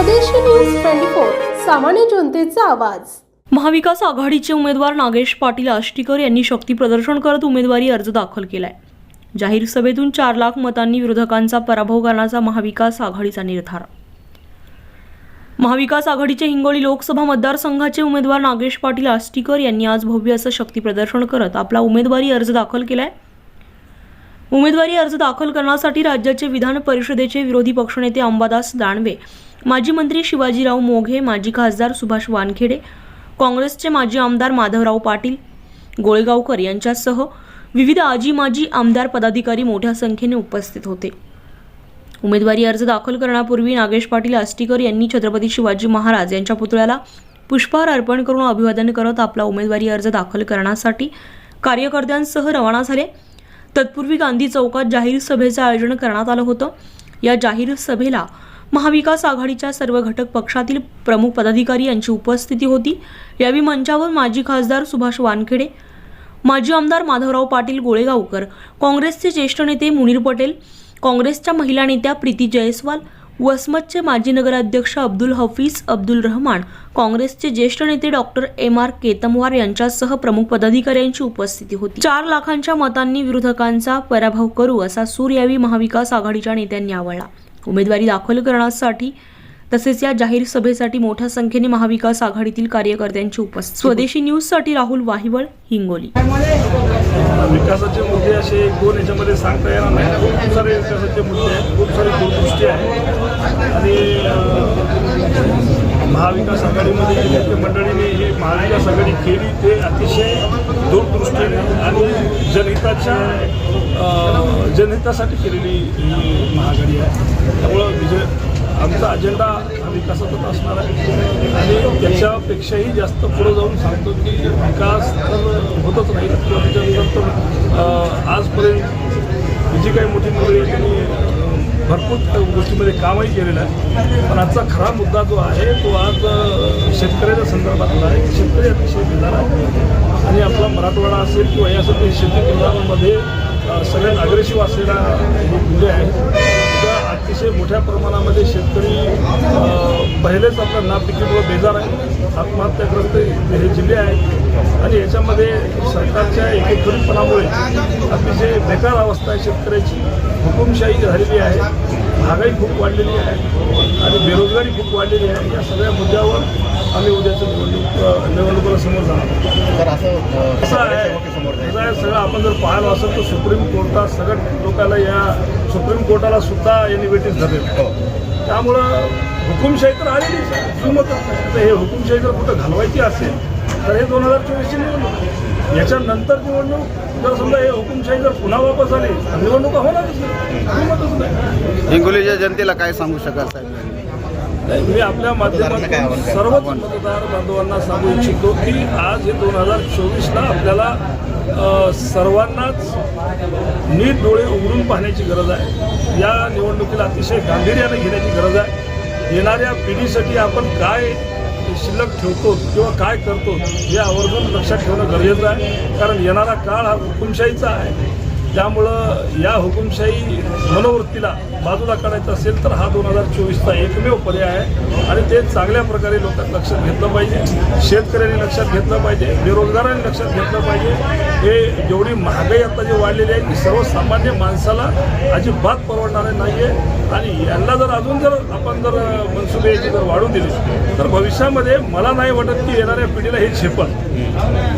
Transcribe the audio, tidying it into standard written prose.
स्वदेशी न्यूज 24 सामान्य जनतेचा आवाज। महाविकास आघाडीचे उमेदवार नागेश पाटील आष्टीकर यांनी शक्ती प्रदर्शन करत उमेदवारी अर्ज दाखल केलाय। जाहीर सभेतून 4 लाख मतांनी विरोधकांचा पराभव करण्याचा महाविकास आघाडीचा निर्धार। महाविकास आघाडीचे हिंगोली लोकसभा मतदारसंघाचे उमेदवार नागेश पाटील आष्टीकर यांनी आज भव्य असं शक्ती प्रदर्शन करत आपला उमेदवारी अर्ज दाखल केलाय। उमेदवारी अर्ज दाखल करण्यासाठी राज्याचे विधान परिषदेचे विरोधी पक्षनेते अंबादास दानवे, माजी मंत्री शिवाजीराव मोघे, माजी खासदार सुभाष वानखेडे, काँग्रेसचे माजी आमदार माधवराव पाटील गोळेगावकर यांच्यासह विविध आजी माजी आमदार पदाधिकारी मोठ्या संख्येने उपस्थित होते। उमेदवारी अर्ज दाखल करण्यापूर्वी नागेश पाटील आष्टीकर यांनी छत्रपती शिवाजी महाराज यांच्या पुतळ्याला पुष्पहार अर्पण करून अभिवादन करत आपला उमेदवारी अर्ज दाखल करण्यासाठी कार्यकर्त्यांसह रवाना झाले। तत्पूर्वी गांधी चौकात जाहीर सभेचं आयोजन करण्यात आलं होतं। या जाहीर सभेला महाविकास आघाडीच्या सर्व घटक पक्षातील प्रमुख पदाधिकारी यांची उपस्थिती होती। यावेळी मंचावर माजी खासदार सुभाष वानखेडे, माजी आमदार माधवराव पाटील गोळेगावकर, काँग्रेसचे ज्येष्ठ नेते मुनीर पटेल, काँग्रेसच्या महिला नेत्या प्रीती जयस्वाल, वसमतचे माजी नगराध्यक्ष अब्दुल हफीज अब्दुल रहमान, काँग्रेसचे ज्येष्ठ नेते डॉक्टर MR केतमवार यांच्यासह प्रमुख पदाधिकाऱ्यांची उपस्थिती होती। 4 लाखांच्या मतांनी विरोधकांचा पराभव करू असा सूर यावेळी महाविकास आघाडीच्या नेत्यांनी आवळला। उमेदवारी दाखल करण्यासाठी तसेच या जाहीर सभेसाठी मोठ्या संख्येने महाविकास आघाडीतील कार्यकर्त्यांची उपस्थिती। स्वदेशी न्यूजसाठी राहुल वाहिवळ, हिंगोली। विकासाचे मुद्दे असे दोन याच्यामध्ये सांगता येणार नाही। खूप सारे विकासाचे मुद्दे आहेत, खूप सारी दूरदृष्टी आहे आणि महाविकास आघाडीमध्ये जे नेते मंडळीने हे महाविकास आघाडी केली ते अतिशय दूरदृष्टीने आणि जनहितासाठी केलेली ही महाआघाडी आहे। त्यामुळं आमचा अजेंडा हा विकासाचाच असणार आहे आणि त्याच्यापेक्षाही जास्त पुढे जाऊन सांगतो की विकास तर होतच राहील किंवा त्याच्यानंतर तर आजपर्यंत जी काही मोठी मंडळी त्यांनी भरपूर गोष्टीमध्ये कामही केलेलं आहे। पण आजचा खरा मुद्दा जो आहे तो आज शेतकऱ्याच्या संदर्भातला आहे। शेतकरी अतिशय बेजार आहे आणि आपला मराठवाडा असेल किंवा यासाठी शेती केंद्रांमध्ये सगळ्यात अग्रेसिव्ह असलेला जिल्हे आहे। अतिशय मोठ्या प्रमाणामध्ये शेतकरी पहिलेच आपल्या नापिकीमुळे बेजार आहे, आत्महत्याग्रस्त हे जिल्हे आहेत आणि याच्यामध्ये सरकारच्या एकेखोरीपणामुळे अतिशय बेकार अवस्था आहे शेतकऱ्याची। हुकुमशाही झालेली आहे, महागाई खूप वाढलेली आहे आणि बेरोजगारी खूप वाढलेली आहे। या सगळ्या मुद्द्यावर आम्ही उद्याच्या निवडणुकीला समोर जाणार। असं आहे सगळं आपण जर पाहिलं असेल तर सुप्रीम कोर्टात सगळ्या लोकांना या सुप्रीम कोर्टाला सुद्धा यांनी वेटीस धरले। त्यामुळं हुकुमशाही तर आलेलीच आहे, किंमतच नाही। तर हे हुकुमशाही जर कुठं घालवायची असेल तर हे 2024ची निवडणूक, याच्यानंतर निवडणूक जर समजा हे हुकुमशाही जर पुन्हा वापस आली तर निवडणुका होणारच नाही, किंमतच नाही। हिंगोलीच्या जनतेला काय सांगू शकाल साहेब? मी आपल्या माध्यमातून सर्वच मतदार बांधवांना सांगू इच्छितो की आज हे 2024ला आपल्याला सर्वांनाच नीट डोळे उघडून पाहण्याची गरज आहे। या निवडणुकीला अतिशय गांभीर्याने घेण्याची गरज आहे। येणाऱ्या पिढीसाठी आपण काय शिल्लक ठेवतो किंवा काय करतो हे आवर्जून लक्षात ठेवणं गरजेचं आहे, कारण येणारा काळ हा हुकुमशाहीचा आहे। त्यामुळं या हुकुमशाही मनोवृत्तीला बाजूला काढायचं असेल तर हा 2024चा एकमेव पर्याय आहे आणि ते चांगल्या प्रकारे लोकांनी लक्षात घेतलं पाहिजे, शेतकऱ्यांनी लक्षात घेतलं पाहिजे, बेरोजगारांनी लक्षात घेतलं पाहिजे। हे जेवढी महागाई आता जी वाढलेली आहे ती सर्वसामान्य माणसाला अजिबात परवडणार नाही आहे आणि यांना जर अजून जर आपण जर मनसुबे जर वाढवून दिले तर भविष्यामध्ये मला नाही वाटत की येणाऱ्या पिढीला हे झेपल।